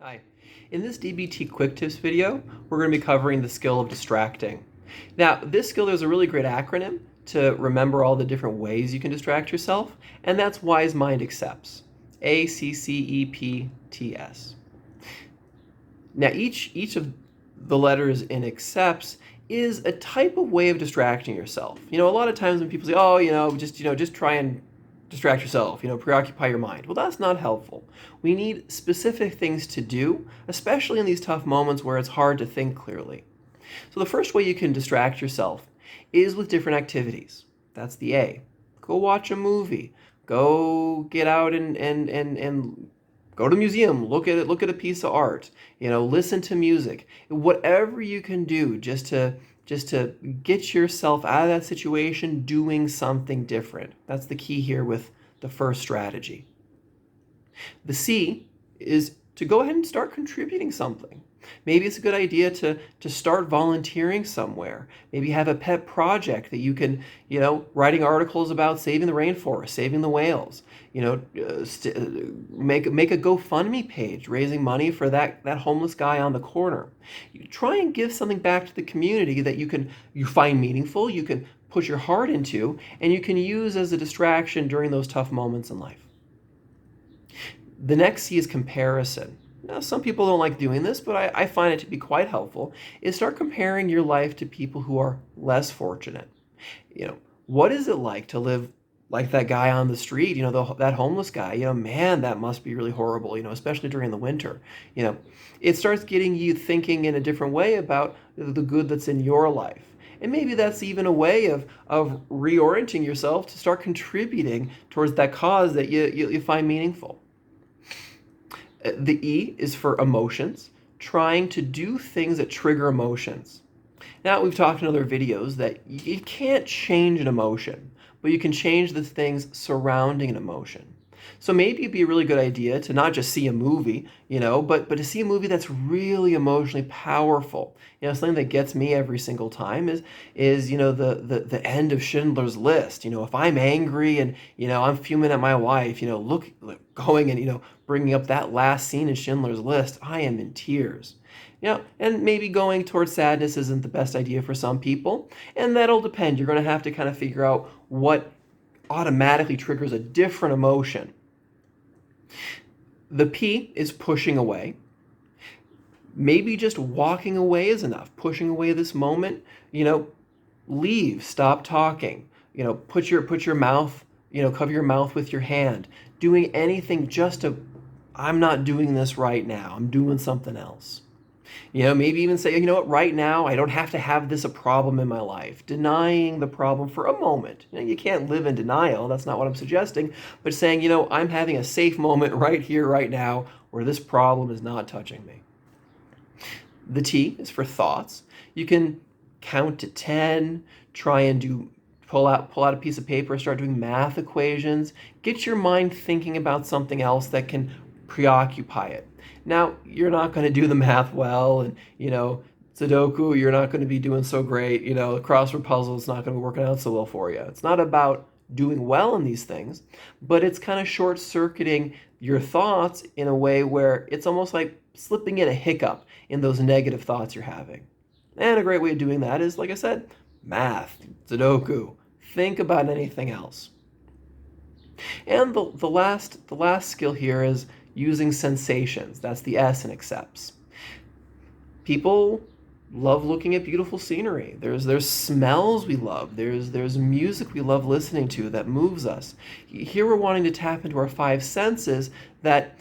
Hi. In this DBT quick tips video, we're going to be covering the skill of distracting. Now, this skill is a really great acronym to remember all the different ways you can distract yourself, and that's Wise Mind Accepts. ACCEPTS. Now, each of the letters in accepts is a type of way of distracting yourself. A lot of times when people say, "Oh, just try and distract yourself, preoccupy your mind." Well, that's not helpful. We need specific things to do, especially in these tough moments where it's hard to think clearly. So the first way you can distract yourself is with different activities. That's the A. Go watch a movie. Go get out and go to the museum. Look at a piece of art. Listen to music. Whatever you can do just to get yourself out of that situation doing something different. That's the key here with the first strategy. The C is to go ahead and start contributing something. Maybe it's a good idea to start volunteering somewhere. Maybe have a pet project that you can, writing articles about saving the rainforest, saving the whales. Make a GoFundMe page, raising money for that homeless guy on the corner. You try and give something back to the community that you find meaningful, you can put your heart into, and you can use as a distraction during those tough moments in life. The next C is comparison. Now, some people don't like doing this, but I find it to be quite helpful, is start comparing your life to people who are less fortunate. What is it like to live like that guy on the street, that homeless guy? Man, that must be really horrible, especially during the winter. It starts getting you thinking in a different way about the good that's in your life. And maybe that's even a way of reorienting yourself to start contributing towards that cause that you find meaningful. The E is for emotions, trying to do things that trigger emotions. Now, we've talked in other videos that you can't change an emotion, but you can change the things surrounding an emotion. So maybe it'd be a really good idea to not just see a movie, but to see a movie that's really emotionally powerful. Something that gets me every single time is the end of Schindler's List. If I'm angry and I'm fuming at my wife, going and bringing up that last scene in Schindler's List, I am in tears. And maybe going towards sadness isn't the best idea for some people, and that'll depend. You're going to have to kind of figure out what automatically triggers a different emotion. The P is pushing away. Maybe just walking away is enough. Pushing away this moment, leave, stop talking, put your mouth, cover your mouth with your hand. Doing anything I'm not doing this right now. I'm doing something else. Maybe even say, right now I don't have to have this a problem in my life. Denying the problem for a moment. You can't live in denial. That's not what I'm suggesting. But saying, I'm having a safe moment right here, right now, where this problem is not touching me. The T is for thoughts. You can count to 10, try and pull out a piece of paper, start doing math equations. Get your mind thinking about something else that can preoccupy it. Now, you're not going to do the math well, and, Sudoku, you're not going to be doing so great. The crossword puzzle is not going to be working out so well for you. It's not about doing well in these things, but it's kind of short-circuiting your thoughts in a way where it's almost like slipping in a hiccup in those negative thoughts you're having. And a great way of doing that is, like I said, math, Sudoku. Think about anything else. And the last skill here is using sensations. That's the S in accepts. People love looking at beautiful scenery. There's smells we love. There's music we love listening to that moves us. Here we're wanting to tap into our five senses that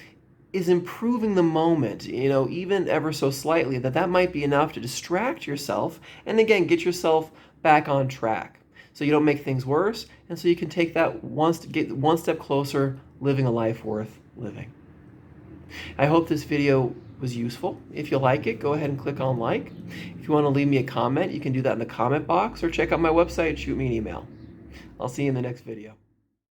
is improving the moment, even ever so slightly, that might be enough to distract yourself and again get yourself back on track so you don't make things worse, and so you can take that get one step closer living a life worth living. I hope this video was useful. If you like it, go ahead and click on like. If you want to leave me a comment, you can do that in the comment box or check out my website, shoot me an email. I'll see you in the next video.